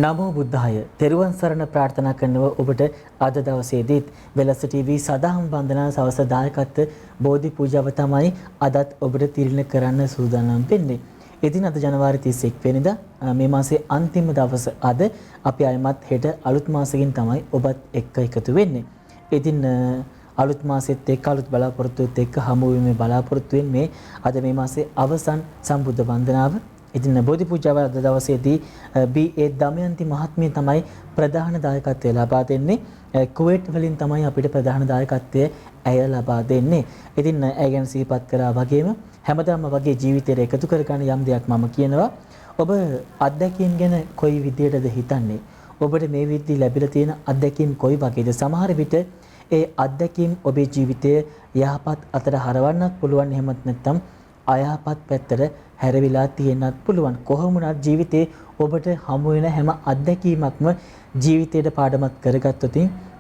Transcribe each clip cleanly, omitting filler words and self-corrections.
නමෝ බුද්ධාය තෙරුවන් සරණ ප්‍රාර්ථනා කරනවා ඔබට අද දවසේදීත් වෙලස ටීවී සදාහම් වන්දනා සවස දායකත්ව බෝධි පූජාව තමයි අදත් ඔබට තිරින කරන්න සූදානම් වෙන්නේ. ඉතින් අද ජනවාරි 31 වෙනිදා මේ මාසයේ අන්තිම දවස අද අපි අයමත් හෙට අලුත් මාසෙකින් තමයි ඔබත් එක්ක එකතු වෙන්නේ. ඉතින් අලුත් මාසෙත් එක්ක අලුත් බලාපොරොත්තුත් එක්ක හමු වීමේ බලාපොරොත්තු වෙන්නේ අද මේ මාසයේ අවසන් සම්බුද්ධ වන්දනාව. ඉතින් බෝධි පූජාව අද දවසේදී බී.ඒ. දමයන්ති මහත්මිය තමයි ප්‍රධාන දායකත්වය ලබා දෙන්නේ. කුවේට් වලින් තමයි අපිට ප්‍රධාන දායකත්වය ඇය ලබා දෙන්නේ. ඉතින් ඇය ගැන සිහිපත් කරා වගේම හැමදාම වගේ ජීවිතයට එකතු කරගන්න යම් දෙයක් මම කියනවා. ඔබ අත්දැකීම් ගැන කොයි විදියටද හිතන්නේ? ඔබට මේ විදිහට ලැබිලා තියෙන අත්දැකීම් කොයි වගේද? සමහර විට ඒ අත්දැකීම් ඔබේ ජීවිතයේ යහපත් අතට හරවන්නත් පුළුවන්. එහෙමත් නැත්නම් අයහපත් පැත්තට හැරවිලා තියෙන්නත් පුළුවන්. කොහොම වුණත් ජීවිතේ ඔබට හමු වෙන හැම අත්දැකීමක්ම ජීවිතයට පාඩමක් කරගත්තොත්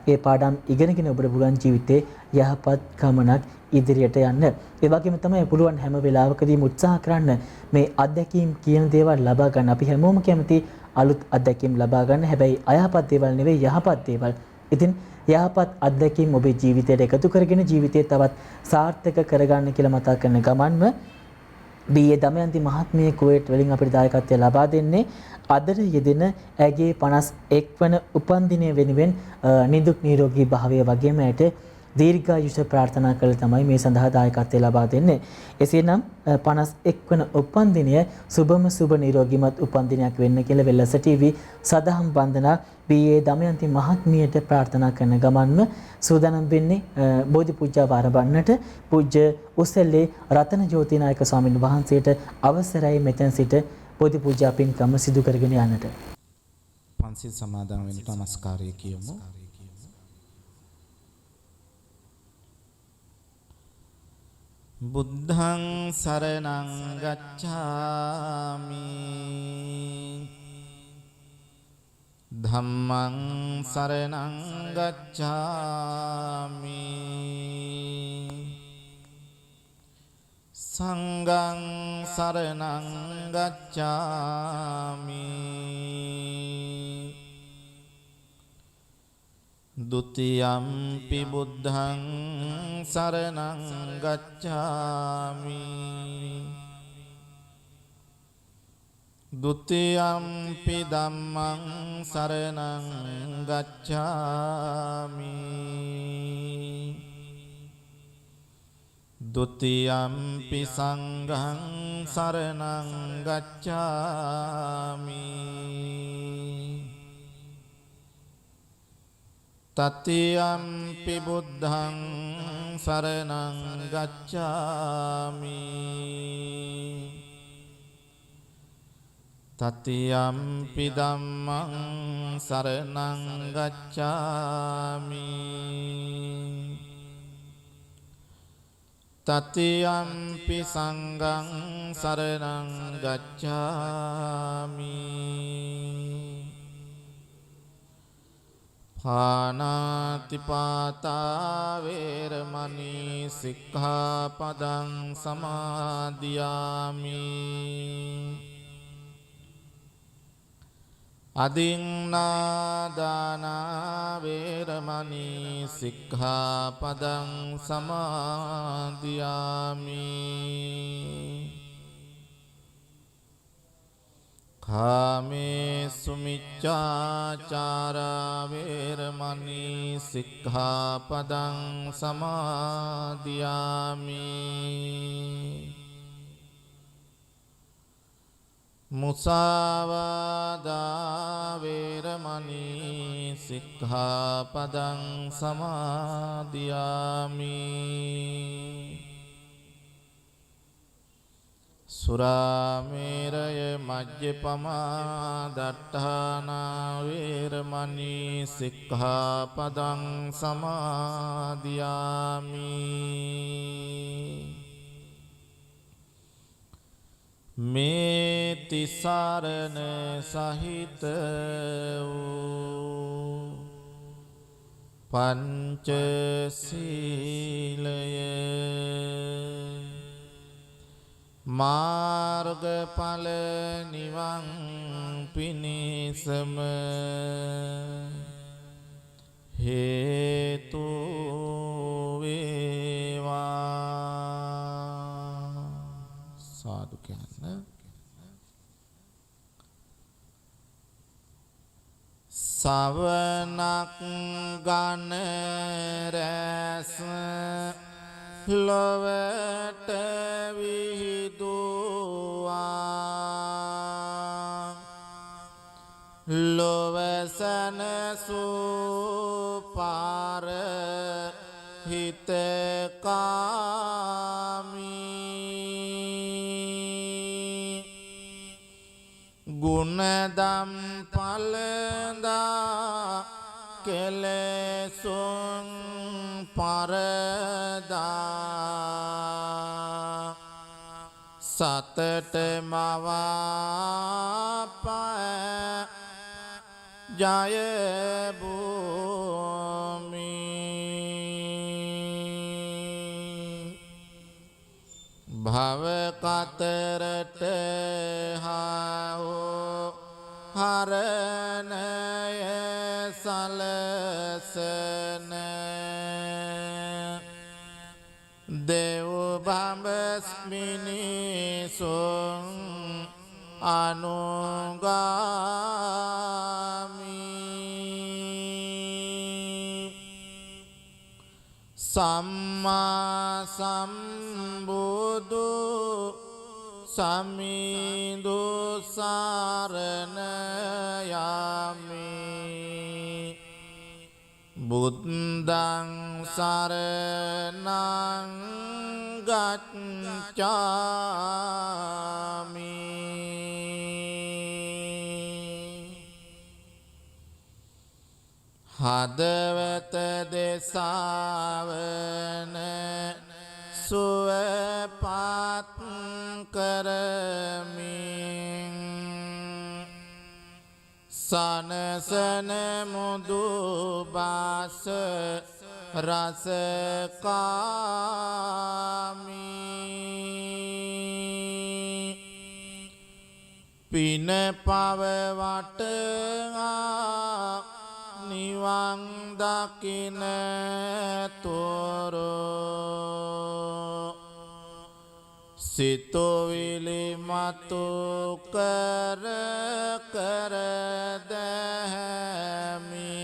ඒ පාඩම් ඉගෙනගෙන ඔබට පුළුවන් ජීවිතේ යහපත් ගමනක් ඉදිරියට යන්න. ඒ වගේම තමයි පුළුවන් හැම වෙලාවකදීම උත්සාහ කරන්න මේ අත්දැකීම් කියන දේවල් ලබා ගන්න. අපි හැමෝම කැමති අලුත් අත්දැකීම් ලබා ගන්න. හැබැයි අයහපත් දේවල් නෙවෙයි යහපත් දේවල්. ඉතින් යහපත් අත්දැකීම් ඔබේ ජීවිතයට එකතු කරගෙන ජීවිතේ තවත් සාර්ථක කරගන්න කියලා මතක් කරන ගමන්ම බී.ඒ. දමයන්ති මහත්මිය කුවේට් වලින් අපිට දායකත්වය ලබා දෙන්නේ අදට යෙදෙන ඇගේ 51 වන උපන්දිනය වෙනුවෙන් නිදුක් නිරෝගී භාවය වගේම ඇයට දීර්ඝායුෂ ප්‍රාර්ථනා කළ තමයි මේ සඳහා දායකත්වය ලබා දෙන්නේ. එසේනම් 51 වන උපන්දිනය සුබම සුබ නිරෝගීමත් උපන්දිනයක් වෙන්න කියලා වෙලස ටීවී සදහම් වන්දනා බී.ඒ. දමයන්ති මහත්මියට ප්‍රාර්ථනා කරන ගමන්ම සූදානම් වෙන්නේ බෝධි පූජාව ආරම්භන්නට පූජ්‍ය උසෙල්ලේ රතන ජෝතිනායක ස්වාමීන් වහන්සේට අවසරයි මෙතෙන් සිට බෝධි පූජා පින්කම සිදු කරගෙන යන්නට. පන්සිල් සමාදන් වෙනට නමස්කාරය කියමු. බුද්ධං සරණං ගච්ඡාමි ධම්මං සරණං ගච්ඡාමි සංඝං සරණං ගච්ඡාමි ဒုတိယံ පි බුද්ධං සරණං ගච්ඡාමි ဒုတိယံ පි ධම්මං සරණං ගච්ඡාමි ဒုတိယံ පි සංඝං සරණං ගච්ඡාමි තතියම්පි බුද්ධං සරණං ගච්ඡාමි තතියම්පි ධම්මං සරණං ගච්ඡාමි තතියම්පි සංඝං සරණං ගච්ඡාමි පාණාතිපාතා වේරමණී සික්ඛාපදං සමාදියාමි අදින්නාදාන වේරමණී සික්ඛාපදං සමාදියාමි කාමේසු මිච්ඡාචාරා වේරමණී සික්ඛාපදං සමාදියාමි මුසාවාදා වේරමණී සික්ඛාපදං සමාදියාමි සුරාමේරය මජ්ජපමා දට්ඨානා වේරමණී සික්ඛාපදං සමාදියාමි මේ තිසරණ සහිත වූ පංචශීලය මාර්ගඵල නිවන් පිණිසම හේතු වේවා. සාදු කියන්න. සවනක් ගන රැස් ලොවට විහිදුවා ලොවසන සුපාර හිතකාමී ගුණදම් පලදා කෙලෙසුන් පරදා සතට මවාපෑ ජය භූමි භව කතරට හාවෝ හරණය සලසන දෙව් බඹස්මිනිසුන් අනුගාමී සම්මා සම්බුදු සමිඳු සරණ යමි බුද්ධං සරණං ගච්ඡාමි හදවත දෙසාවන සුවපත් කරමින් සනසන මුදු බාස රසකාමී පින පව වටහා නිවන් දකින තොරෝ සිතුවිලි මතු කර කර දැමි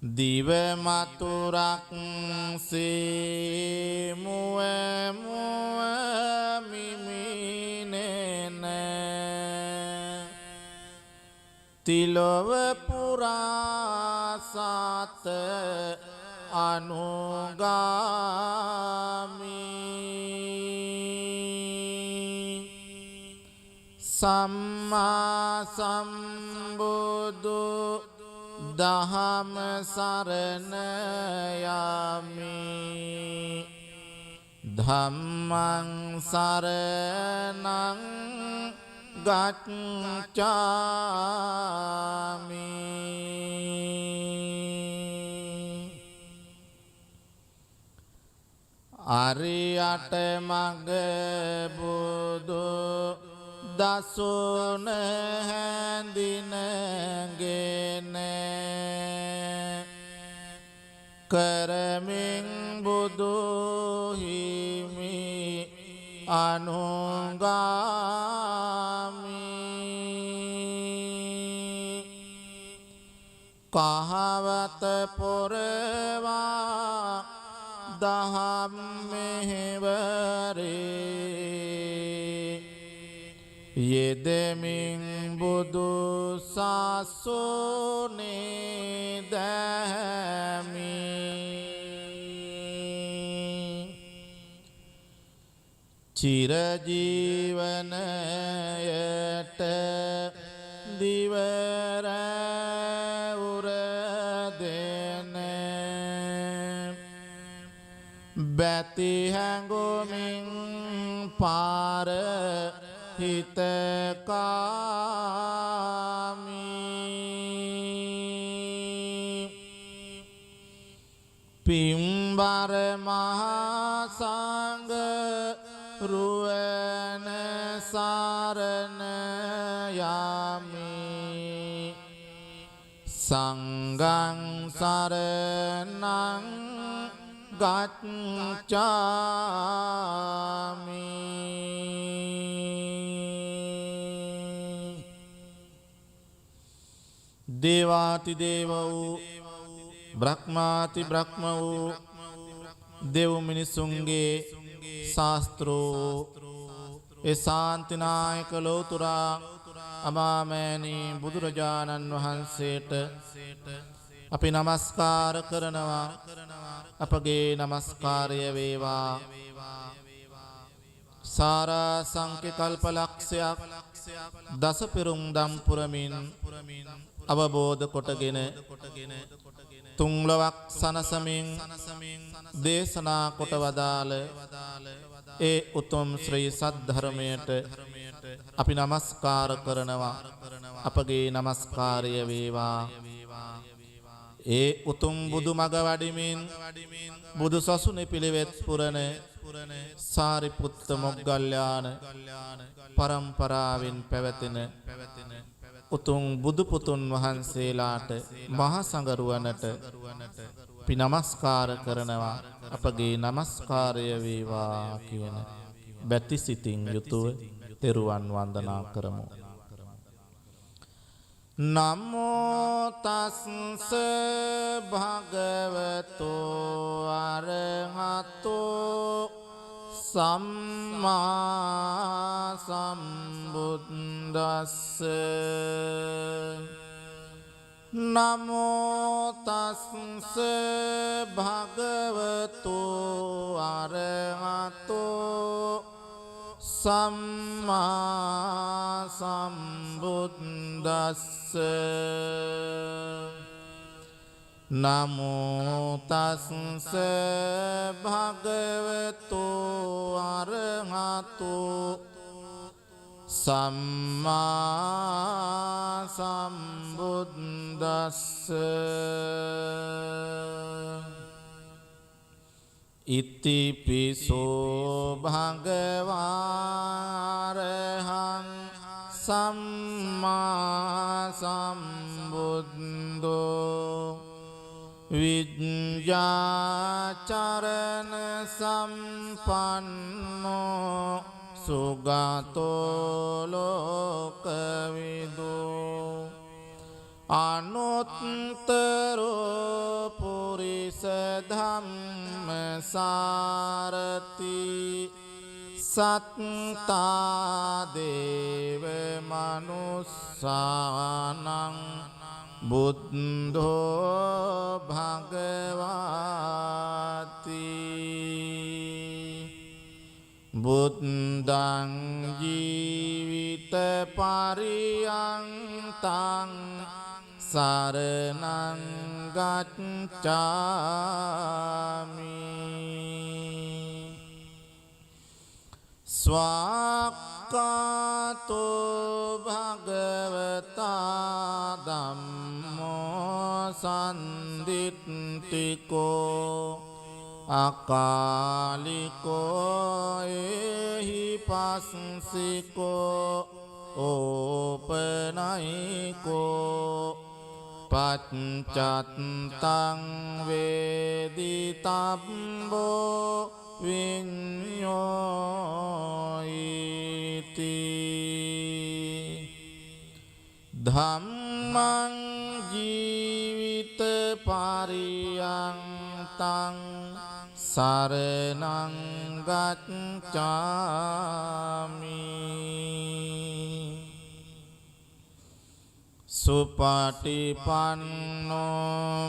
දිව මතුරක් සේ මුව මුව මිමිනෙන තිලොව පුරා සත අනුගාමී සම්මා සම්බුදු දහම සරණ යමි ධම්මං සරණං ගච්ඡාමි අරියට මග බුදු දසුන හැඳිනගෙන කරමින් බුදු හිමි අනුගාමී කහවත පොරවා දහම් මෙහෙවරේ යෙදෙමින් බුදු සසුනේ දැමි චිරජීවනයට දිවර උරදෙන බැති හැඟුමින් පාර හිතකාමී පිම්බර සංඝ රුවන සරණ යමි සංඝං සරණං ගච්ඡාමි දේවාති දේව වූ බ්‍රහ්මාති බ්‍රහ්ම වූ දෙව් මිනිසුන්ගේ ශාස්ත්‍රෝ ඒ ශාන්තිනායක ලෝතුරා අමාමෑණී බුදුරජාණන් වහන්සේට අපි නමස්කාර කරනවා අපගේ නමස්කාරය වේවා සාරා සංඛ්‍ය කල්පලක්ෂයක් දස පෙරුම් දම් පුරමින් අවබෝධ කොටගෙන තුන්ලොවක් සනසමින් දේශනා කොට වදාළ ඒ උතුම් ශ්‍රී සද්ධර්මයට අපි නමස්කාර කරනවා අපගේ නමස්කාරය වේවා ඒ උතුම් බුදු මග වඩිමින් බුදු සසුනේ පිළිවෙත් පුරන සාරිපුත්ත මොග්ගල්ලාන පරම්පරාවෙන් පැවතෙන උතුම් බුදු පුතුන් වහන්සේලාට මහා සංඝරුවනට අපි නමස්කාර කරනවා අපගේ නමස්කාරය වේවා කියන බැති සිතින් යුතුව තෙරුවන් වන්දනා කරමු. නමෝ තස්ස භගවතෝ අරහතෝ සම්මා සම්බුද්දස්ස නමෝ තස්ස භගවතෝ අරහතෝ සම්මා සම්බුද්දස්ස නමෝ තස්ස භගවතෝ අරහතෝ සම්මා සම්බුද්දස්ස ඉතිපිසෝ භගවාරහං සම්මා සම්බුද්ධෝ විඤ්ඤාචරණ සම්පන්නෝ සුගතෝ ලෝකවිදෝ අනුත්තරෝ පුරිස ධම්මසාරති සත්තා දේව මනුස්සානං බුද්ධෝ භගවාති බුද්ධං ජීවිත පරියන්තං සරණං ගච්ඡාමි ස්වාක්ඛාතෝ භගවතා ධම්මෝ සම්දිත්තිකෝ අකාලිකෝ එහි පස්සිකෝ ඕපනයිකෝ පච්චත්තං වේදිතබ්බෝ විඤ්ඤෝයිති ධම්මං ජීවිත පරියන්තං සරණං ගච්ඡාමි සුපටිපන්නෝ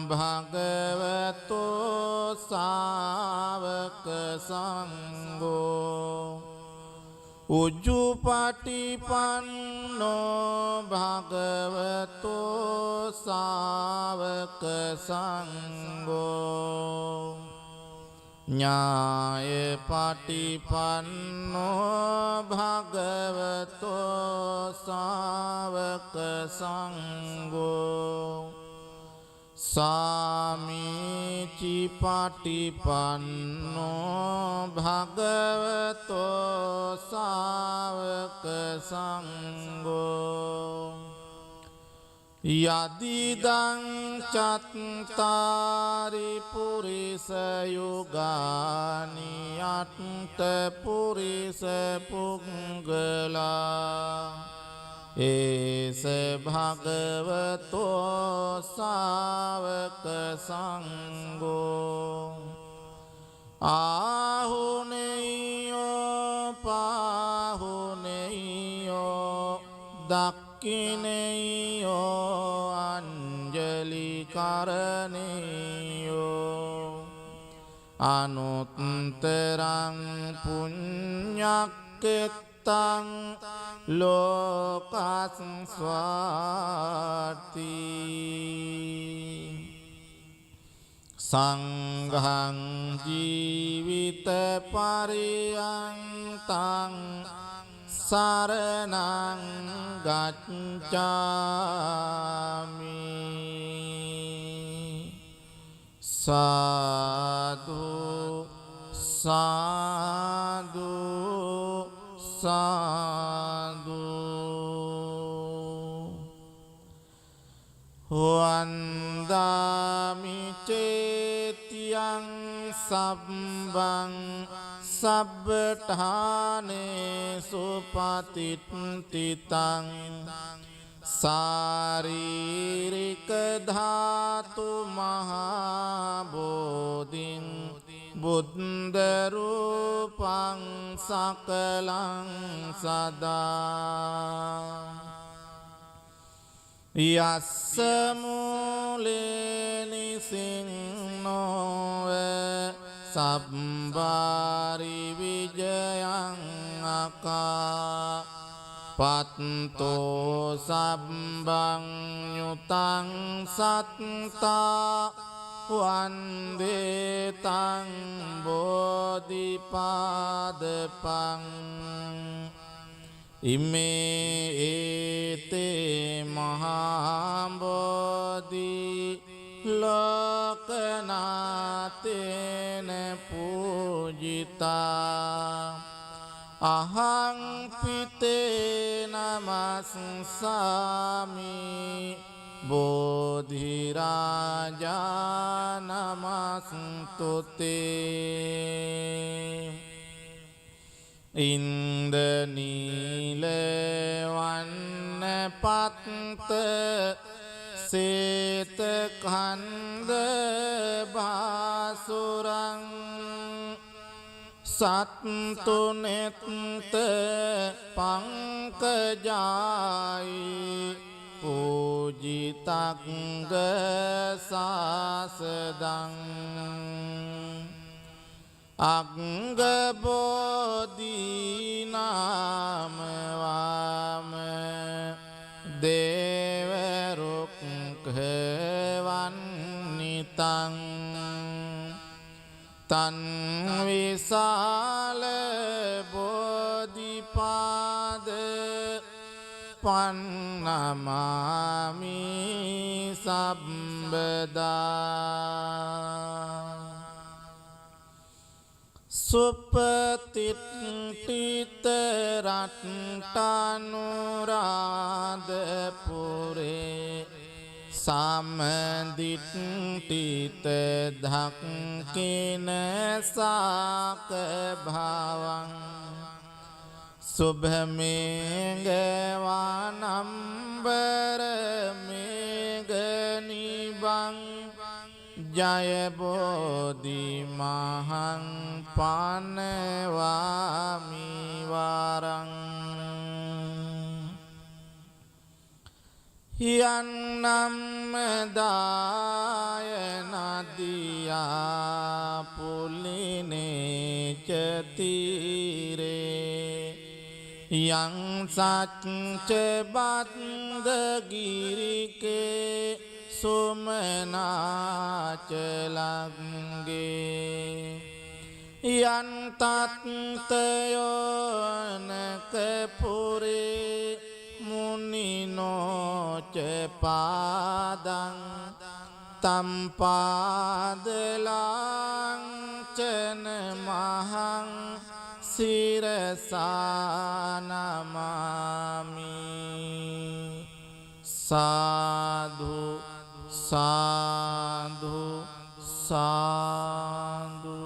භගවතෝ ශාවක සංඝෝ උජ්ජුපටිපන්නෝ භගවතෝ ශාවක සංඝෝ ඥාය පටිපන්නෝ භගවතෝ ශාවක සංඝෝ සාමීචි පටිපන්නෝ භගවතෝ සාවක සංඝෝ යදිදං චත්තාරි පුරිස යුගානි අට්ඨ පුරිස පුංගලා ඒස භගවතෝ සාවක සංඝෝ ආහුනේයෝ පාහුනේයෝ දක්ඛිනේයෝ අංජලි කරණේයෝ අනුත්තරං පුඤ්ඤක්කෙත්තං ලෝකස්වාති සංඝං ජීවිත පරියන්තං සරණං ගච්ඡාමි සාදු සාදු සාදු වන්දාමි චේතියං සබ්බං සබ්බඨානේ සුපතිට්ඨිතං සාරීරික ධාතු මහා බෝධින් බුද්ධ රූපං සකලං සදා යස්ස මූලේ නිසින්නෝ සබ්බාරි විජයං අකා පත්තෝ සබ්බං යුතං සත්තා වන්දේ තං බෝධිපාදපං ඉමේ ඒතේ මහා බෝධි ලෝකනාතේන පූජිතා අහං පිතේ නමස්සාමි බෝධි රාජා නමස්තුතේ ඉන්දනීල වන්න පත්ත සේත කන්ද බාසුරං සත්තුනෙත්ත පංකජායි පූජිතංග සාසදං අංගබෝධීනාමවාම දේවරුක්ඛවන්නිතං තන් විසාල බෝධිපාද පන්නමාමි සම්බදා සුපතිට්ඨිත රට්ටනුරාධපුරේ සම්දිට්ඨිත ධක්ඛින සාක භවං සුභමේඝවනම්බර මේඝනිබං ජය බෝධි මහං පනවාමි වරං යන්නම් දායනදියා පුලිනේ චතිරේ යං සච්ච බන්දගිරිකේ සුමනාචලංගේ යන් තත්තයෝනක පුරේ මුනිනෝච පාදං තම්පාදලාංචන මහං සිරසානමාමි සාදු සාදු සාදු.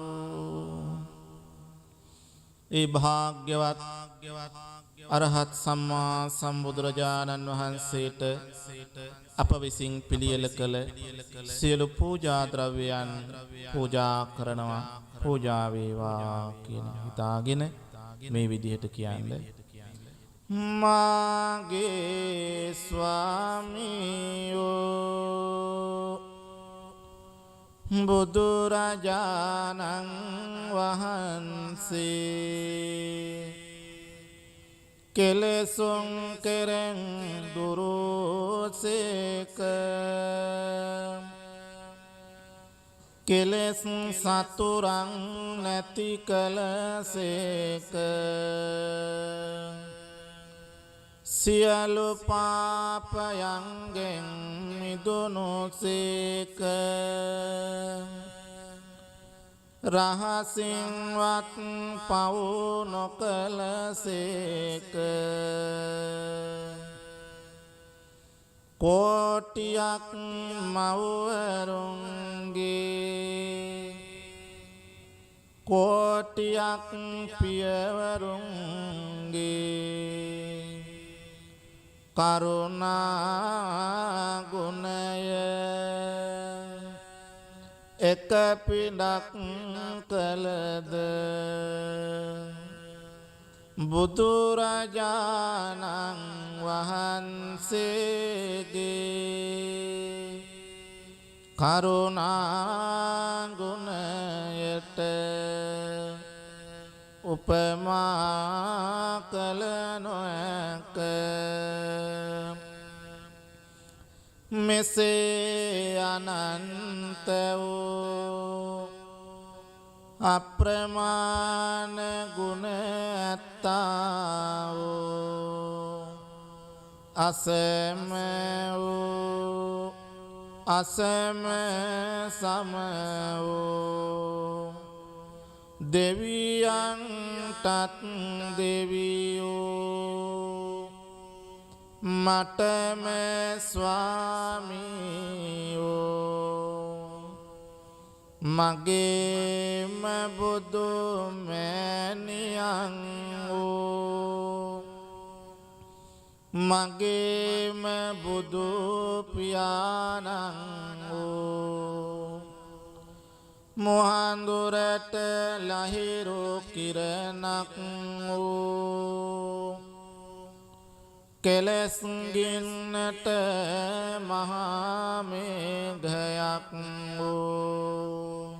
ඒ භාග්‍යවත් අරහත් සම්මා සම්බුදුරජාණන් වහන්සේට අප විසින් පිළියෙල කළ සියලු පූජා ද්‍රව්‍යයන් පූජා කරනවා. පූජා වේවා කියන හිතාගෙන මේ විදිහට කියන්නේ මාගේ ස්වාමියෝ බුදුරජාණන් වහන්සේ කෙලෙසුන් කෙරෙන් දුරුසේක කෙලෙස් සතුරන් නැති කලසේක සියලු පාපයන්ගෙන් මිදුණුසේක රහසින්වත් පව් නොකලසේක කෝටියක් මව්වරුන්ගේ කෝටියක් පියවරුන්ගේ කරුණා ගුණය එක පිඩක් කළද බුදුරජාණන් වහන්සේගේ කරුණා ගුණයට උපමා කළ නොහැක. මෙසේ අනන්ත වූ අප්‍රමාණ ගුණ ඇත්තා වූ අසම වූ අසම සම වූ දෙවියන්ටත් දෙවියෝ මටම ස්වාමියෝ මගේම බුදු මෑණියන් වූ මගේම බුදු පියාණන් වූ මුහඳුරට ලහිරු කිරණක් වූ කෙලෙස් ගින්නට මහා මේඝයක් වූ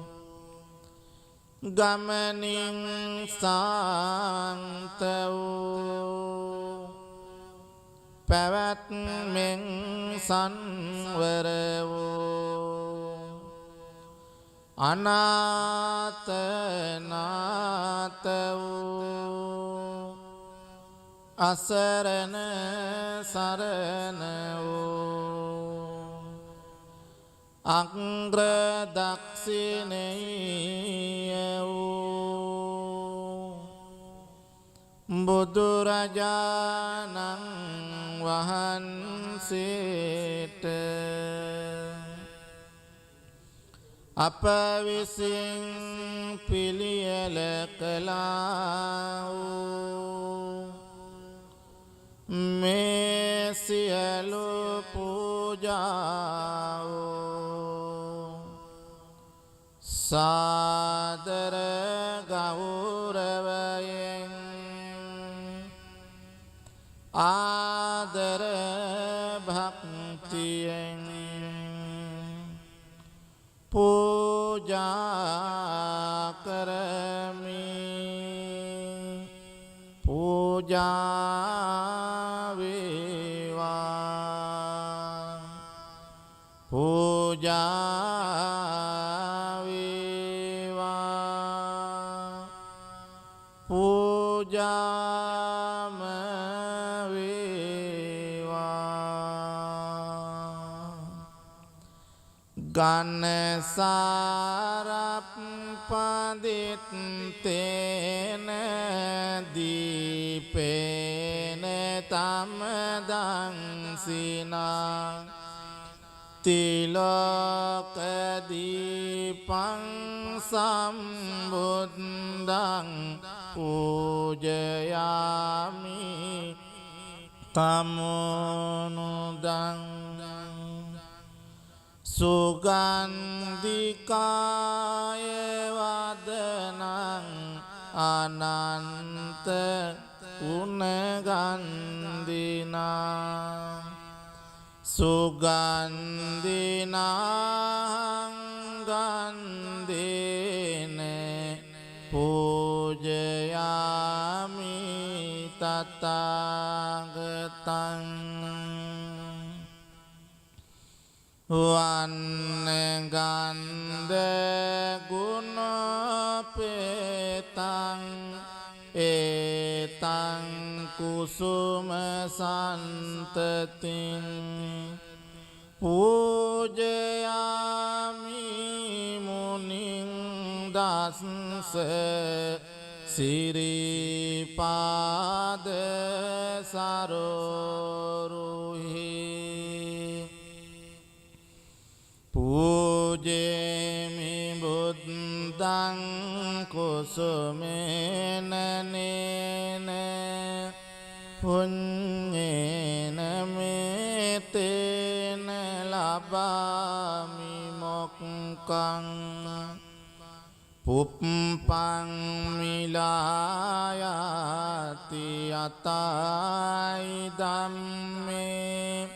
ගමනින් සාන්ත වූ පැවැත්මෙන් සංවර වූ අනාථ නාථ වූ අසරණ සරණ වූ අග්‍ර දක්ෂිණේය වූ බුදුරජාණන් වහන්සේට අප විසින් පිළියෙල කළා වූ මේ සියලු පූජාව සාදර ගෞරවයෙන් ආදර භක්තියෙන් පූජා කරමි. පූජා වේවා පූජා වේවා පූජාම වේවා ගනසාරප්පදිත්තේන දීපේන තමදංසිනා තිලෝකදීපං සම්බුද්ධං පූජයාමි තමනුදං සුගන්ධිකාය වදනං අනන්ත උනගන්ධිනා සුගන්ධිනාං ගන්ධේන පූජයාමි තථාගතං වන්නගන්ධ ගුණපේතං ඒතං කුසුම සන්තතින් පූජයාමි මුනිං දස්ස සිරිපාද සරෝරුහි පූජේමි බුද්ධං කුසුමේන නේන පුඤ්ඤේන මේතේන ලබාමි මොක්ඛං පුප්පං මිලායති අතයි ධම්මේ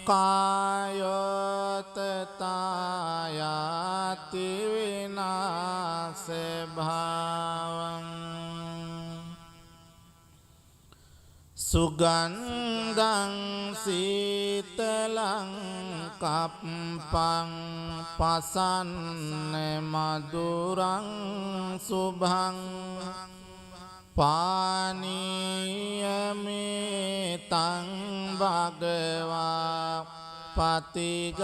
කායතතායති විනාශ භාවං සුගන්ධං සීතලං කප්පං පසන්න මధుරං සුභං පානීයමේතං භගවා පතිගන්හාතු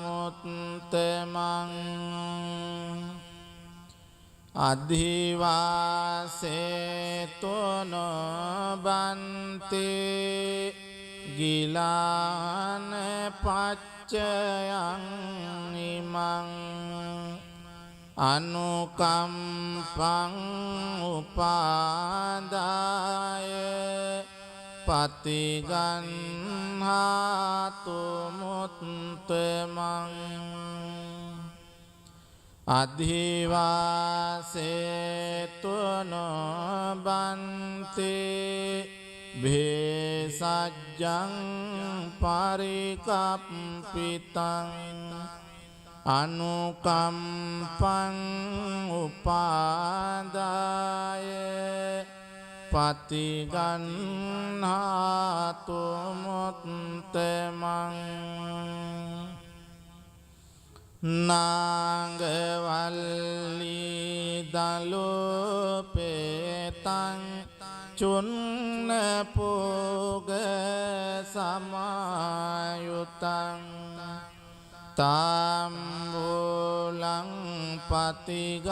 මුත්තමං අධිවාසේතොන බන්තේ ගිලාන පච්චයං ඉමං අනුකම්පං උපාදාය පතිගන්හාතු මුත්තමං අධිවාසේතොන බන්තේ භේසජ්ජං පරිකප්පිතං අනුකම්පං උපාදාය පතිගන්හාතු මුත්තමං නාගවල්ලී දලෝපේතං චුන්න පෝග සමායුතං තාම්බුලං පතිගන්හාතු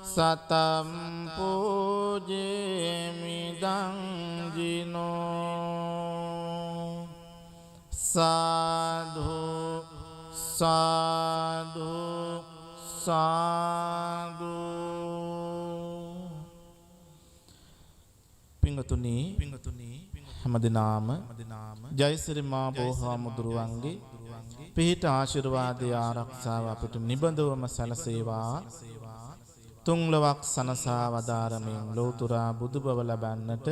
සතම් පූජේමිදං ජිනෝ සාධු සාධු සාධු පිංගතුනි හැමදිනාම ජයසිරි මා බෝහාමුදුරුවන්ගේ පිහිට ආශිර්වාදය ආරක්ෂාව අපිට නිබඳවම සැලසේවා. තුන්ලොවක් සනසා වදාරමින් ලෝතුරා බුදුබව ලබන්නට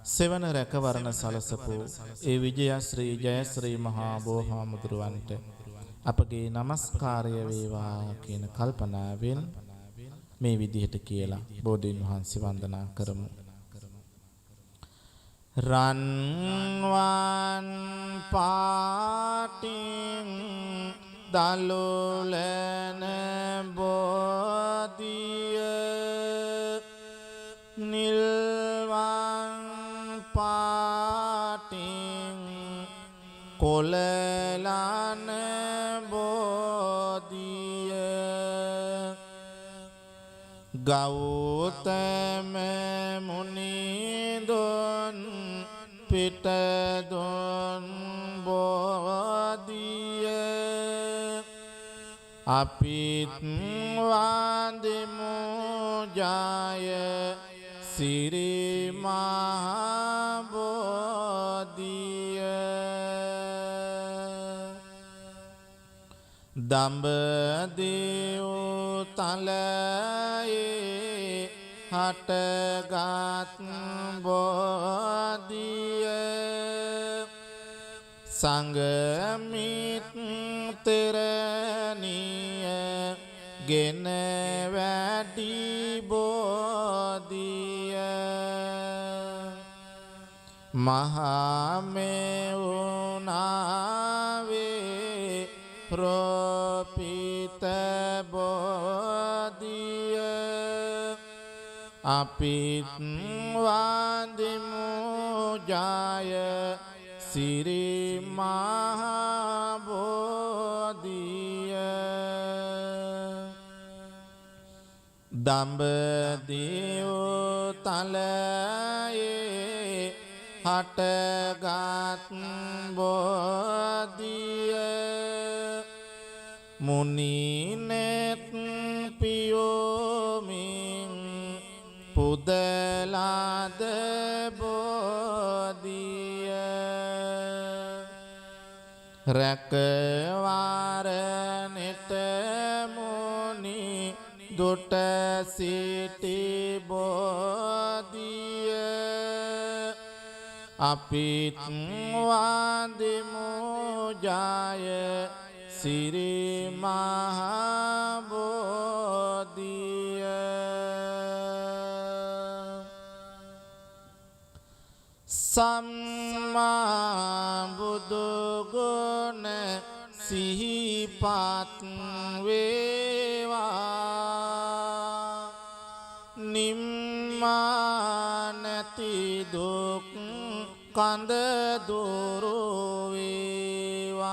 සෙවන රැකවරණ සලසපු ඒ විජයශ්‍රී ජයශ්‍රී මහා බෝහාමුදුරුවන්ට අපගේ නමස්කාරය වේවා කියන කල්පනාවෙන් මේ විදිහට කියලා බෝධීන් වහන්සේ වන්දනා කරමු. රන්වන් පාටින් දලුලන බෝධිය නිල්වන් පාටින් ගෞතම මුනිදුන් පිටදුන් බෝධිය අපිත් වන්දිමු ජය සිරි මහා බෝධිය දඹදිව් තලයේ හටගත් බෝධිය සංගමිත්තරණිය ගෙන වැඩි බෝධිය මහමෙවුනාවේ ප්‍රෝපිත බෝධිය අපිත් වන්දිමු ජය සිරි මහා බෝධිය දඹදිව් තලයේ හටගත් බෝධිය මුනිනෙත් පියෝමින් පුදලාද බෝධිය රැකවාරනෙට මුනි දුට සිටි බෝධිය අපිත් වන්දිමු ජය සිරි මහා බෝධිය සම්මා බුදු ගුණ සිහිපත් වේවා නිම්මා නැති දුක් කඳ දුරු වේවා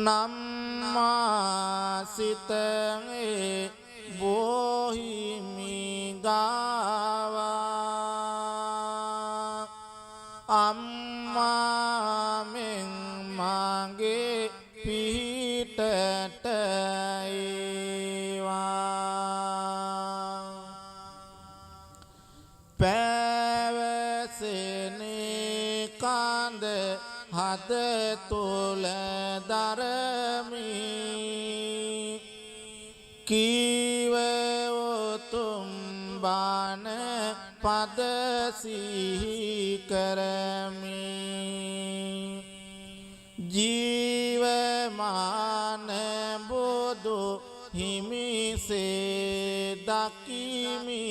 නම්මා සිතේ බොහිමි ගාවා අම්මා මෙන් මගේ පිහිටට ඒවා පැවසෙනේ කඳ හද තුල දරමි කීව උතුම් බණ පද සිහි කරමි ජීවමාන බුදු හිමිසේ දකිමි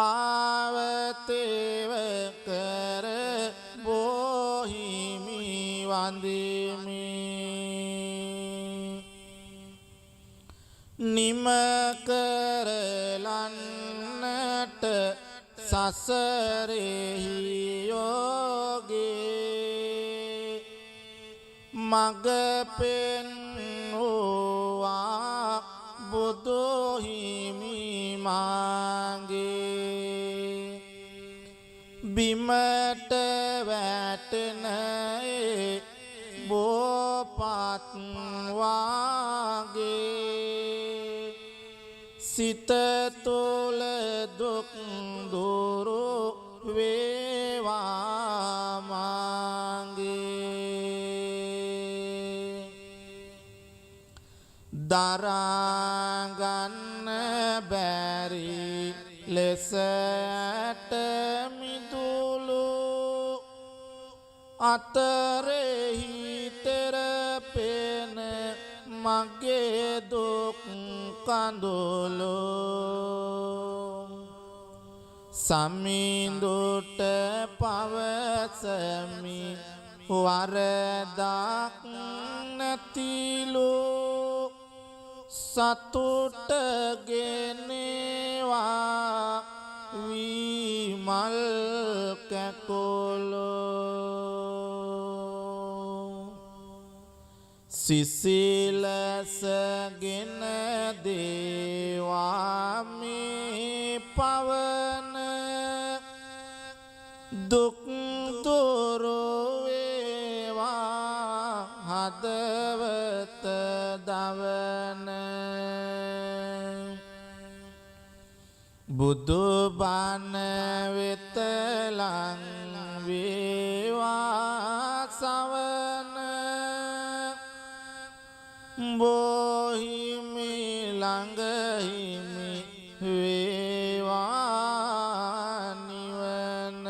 ආවතේව කර බොහිමි වන්දිමි නිම කරලන්නට සසරෙහි යෝගේ මග පෙන්වුවා බුදු හිමි මාගේ බිමට වැටෙනේ බෝපත් වාගේ සිත තුළ දුක් දුරු වේවා මාගේ දරාගන්න බැරි ලෙසට මිදුළු අතරෙහි තෙරපෙන මගේ දුක් කඳුළු සමිඳුට පවසමි වරදක් නැතිලු සතුට ගෙනවා විමල් කැකුලෝ සිසිලසගෙන දේවාමි පවන දුක් දුරු වේවා හදවත දවන බුදු බණ වෙත ලං වේවා සවන බොහිමි ළඟහිමි වේවා නිවන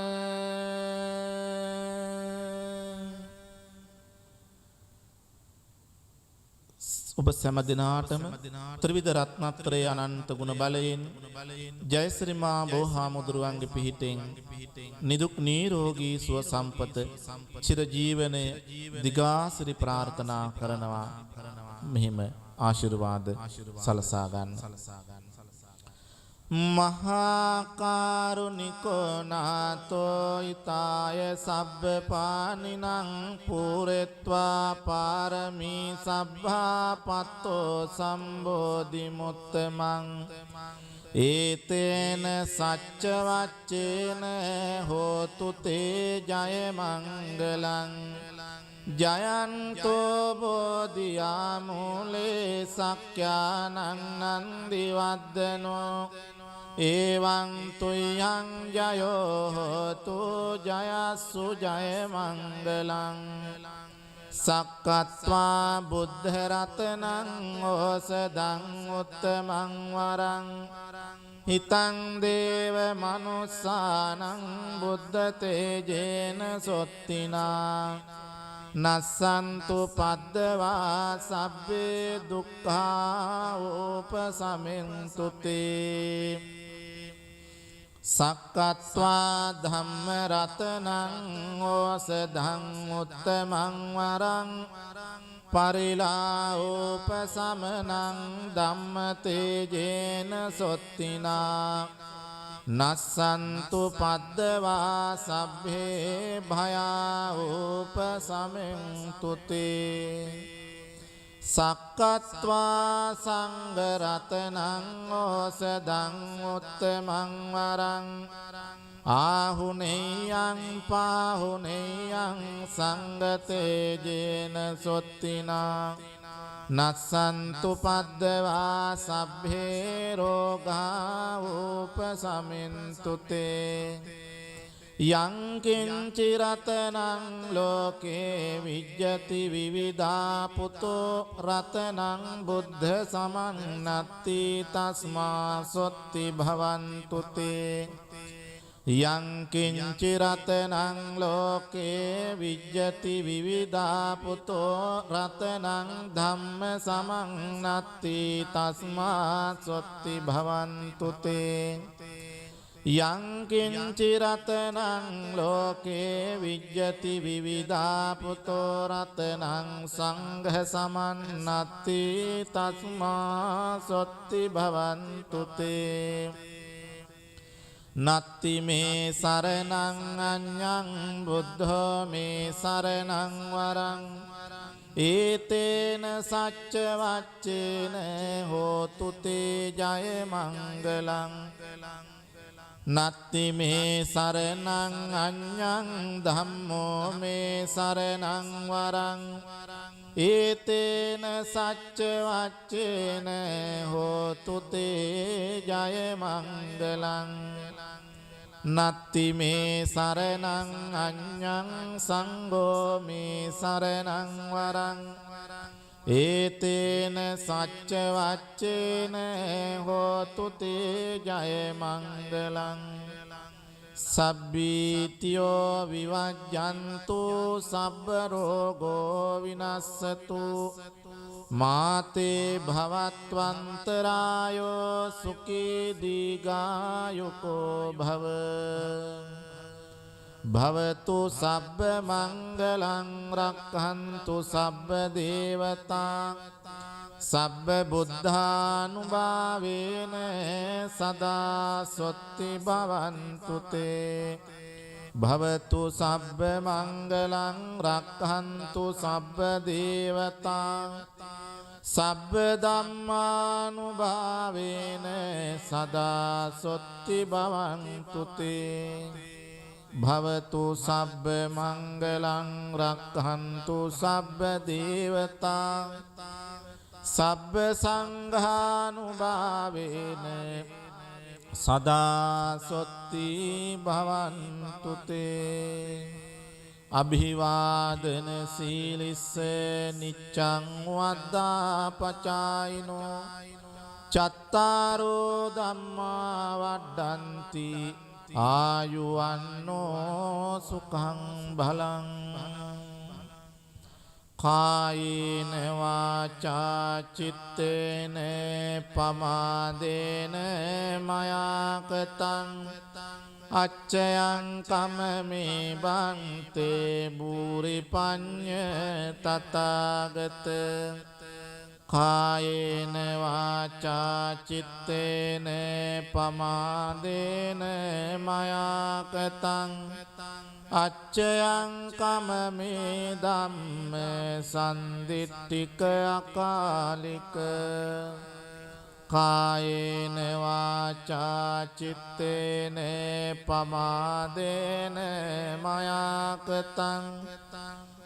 ඔබ සෑම දිනාටම ත්‍රිවිධ රත්නත්‍රයේ අනන්ත ගුණ බලයෙන් ජයශ්‍රී මා බෝහාමුදුරුවන්ගේ පිහිටෙන් නිදුක් නිරෝගී සුව සම්පත චිර ජීවනය දිගාසිරි ප්‍රාර්ථනා කරනවා මෙහිම ආශිර්වාද සලසා ගන්න. මහා කරුණිකෝ නාතෝ ඊතාය සබ්බ පානිනං පුරෙත්වා පාරමී සබ්බා පත්තෝ සම්බෝධි මුත්තමං ඒතේන සච්ච වච්චේන හෝතු තේ ජය මංගලං ජයන්තෝ බෝධියා මූලේ සක්ඛානං නන්දි වද්දනෝ එවං තුයං ජයෝ හෝතු ජයස්සු ජය මංගලං සක්කත්වා බුද්ධ රතනං ඕසදං උත්තමං වරං හිතං දේව මනුස්සානං බුද්ධ තේජේන සොත්තිනා නස්සන්තු පද්දවා සබ්බේ දුක්ඛා උපසමෙන්තු තේ සක්කත්වා ධම්ම රතනං ඕසදං උත්තමං වරං පරිලා උපසමනං ධම්ම තේජේන සොත්තිනා නස්සන්තු පද්දවා සබ්බේ භයා උපසමෙන්තු තේ සක්කත්වා සංඝ රතනං ඕසදං උත්තමං වරං ආහුනේයං පාහුනේයං සංඝ තේජේන සොත්තිනා නස්සන්තු පද්දවා සබ්බේ රෝගා උපසමින්තු තේ යං කිංචි රතනං ලෝකේ විජ්ජති විවිධා පුතෝ රතනං බුද්ධ සමන්නත්ති තස්මා සොත්ති භවන්තු තේ යං කිංචි රතනං ලෝකේ විජ්ජති විවිධා පුතෝ රතනං ධම්ම සමන්නත්ති තස්මා සොත්ති භවන්තු තේ යං කිංචි රතනං ලෝකේ විජ්ජති විවිධා පුතෝ රතනං සංඝ සමන්නත්ති තස්මා සොත්ති භවන්තු තේ නත්ති මේ සරණං අඤ්ඤං බුද්ධෝ මේ සරණං වරං ඒතේන සච්ච වච්චේන හෝතු තේ ජය මංගලං නත්ති මේ සරණං අඤ්ඤං ධම්මෝ මේ සරණං වරං ඒතේන සච්ච වච්චේන හෝතු තේ ජය මංගලං නත්ති මේ සරණං අඤ්ඤං සංඝෝ මේ සරණං වරං ඒතේන සච්ච වච්චේන හෝතු තේ ජය මංගලං සබ්බීතියෝ විවජ්ජන්තු සබ්බ රෝගෝ විනස්සතු මාතේ භවත්වන්තරායෝ සුඛී දීඝායුකෝ භව භවතු සබ්බ මංගලං රක්ඛන්තු සබ්බ දේවතා සබ්බ බුද්ධානුභාවේන සදා සොත්ති භවන්තු තේ භවතු සබ්බ මංගලං රක්ඛන්තු සබ්බ දේවතා සබ්බ ධම්මානුභාවේන සදා සොත්ති භවන්තු තේ භවතු සබ්බ මංගලං රක්ඛන්තු සබ්බ දේවතා සබ්බ සංඝානුභාවේන සදා සොත්ති භවන්තු තේ අභිවාදන සීලිස්ස නිච්ඡං වද්දාපචායිනෝ චත්තාරෝ ධම්මා වඩ්ඩන්ති ආයුවන්නෝ සුඛං බලං කායේන වාචා චිත්තේන පමාදේන මයා කතං අච්චයං කමමේ බන්තේ බුරි පඤ්ඤ තථාගත කායේන වාචා චිත්තේන පමාදේන මයා කතං අච්චයං කමමේ ධම්ම සම්දිට්ඨික අකාලික කායේන වාචා චිත්තේන පමාදේන මයා කතං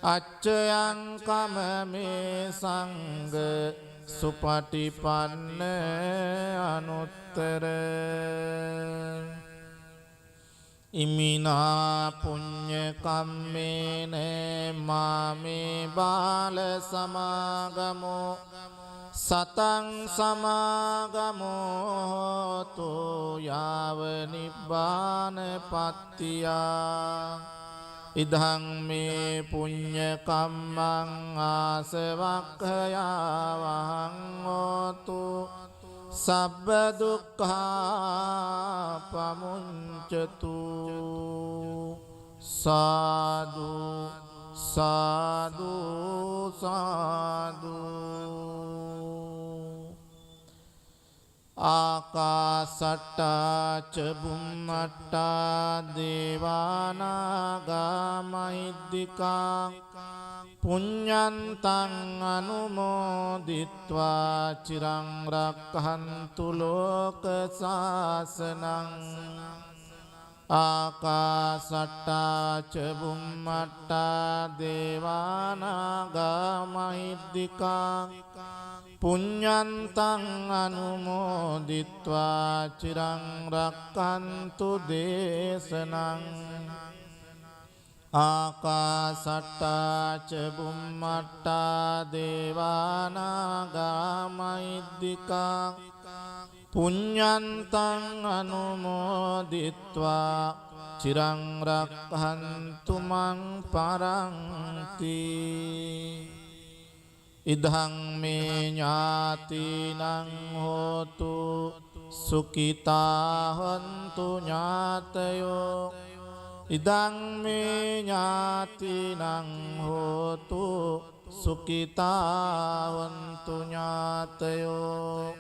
අච්චයං කමමේ සංඝ සුපටිපන්න අනුත්තර ඉමිනා පුඤ්ඤ කම්මේන මාමේ බාල සමාගමෝ සතං සමාගමෝ තෝ යාව නිබ්බාන පත්තියා ඉදං මේ පුඤ්ඤ කම්මං ආසවක්ඛයාවහං හෝතු සබ්බ දුක්ඛා පමුඤ්චතු සාදු සාදු සාදු ආකාසට්ටා ච බුම්මට්ටා දේවානාගා මහිද්దికා පුඤ්ඤන්තං අනුමෝදිත්වා චිරං රක්ඛන්තු ලෝක සාසනං ආකාසට්ටා ච බුම්මට්ටා දේවානාගා මහිද්దికා පුඤ්ඤන්තං අනුමෝදිත්වා චිරං රක්ඛන්තු දේශනං ආකාසට්ටා ච බුම්මට්ටා දේවානාගා මහිද්దికා පුඤ්ඤන්තං අනුමෝදිත්වා චිරං රක්ඛන්තු මං පරන්ති ඉදං මේ ඥාතිනං හෝතු සුඛිතා හොන්තු ඥාතයෝ ඉදං මේ ඥාතිනං හෝතු සුඛිතා හොන්තු ඥාතයෝ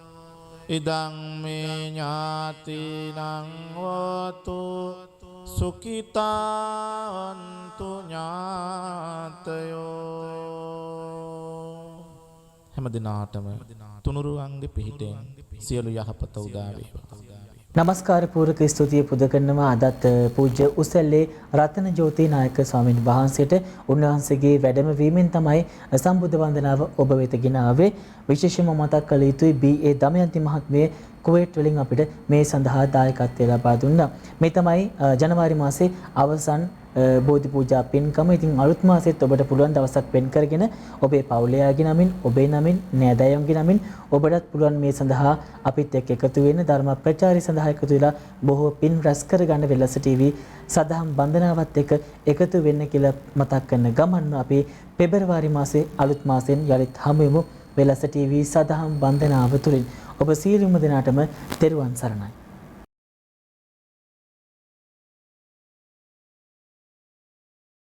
ඉදං මේ ඥාතිනං හෝතු සුඛිතා හොන්තු ඥාතයෝ හැම දිනාටම තුනුරුවන්ගේ පිහිටෙන් සියලු යහපත උදා වේවා. නමස්කාර පූර්වක ස්තුතිය පුද කරනවා අදත් පූජ්‍ය උසැල්ලේ රතන ජෝති නායක ස්වාමීන් වහන්සේට උන්වහන්සේගේ වැඩම වීමෙන් තමයි සම්බුද්ධ වන්දනාව ඔබ වෙත ගෙන ආවේ. විශේෂයෙන්ම මතක් කළ යුතුයි බී.ඒ. දමයන්ති මහත්මිය කුවේට් වලින් අපිට මේ සඳහා දායකත්වය ලබා දුන්නා. මේ තමයි ජනවාරි මාසේ අවසන් බෝධි පූජා පින්කම. ඉතින් අලුත් මාසෙත් ඔබට පුළුවන් දවසක් වෙන් කරගෙන ඔබේ පවුලයාගේ නමින්, ඔබේ නමින්, නෑදෑයන්ගේ නමින් ඔබටත් පුළුවන් මේ සඳහා අපිත් එක්ක එකතු වෙන්න ධර්ම ප්‍රචාරය සඳහා එකතු වෙලා බොහෝ පින් රැස් කරගන්න වෙලස ටීවී සදහම් බන්ධනාවත් එක්ක එකතු වෙන්න කියලා මතක් කරන ගමන් අපි පෙබරවාරි මාසේ අලුත් මාසෙන් යලිත් හමු වෙමු වෙලස ටීවී සදහම් බන්ධනාව තුලින්. ඔබ සියලුම දෙනාටම තෙරුවන් සරණයි.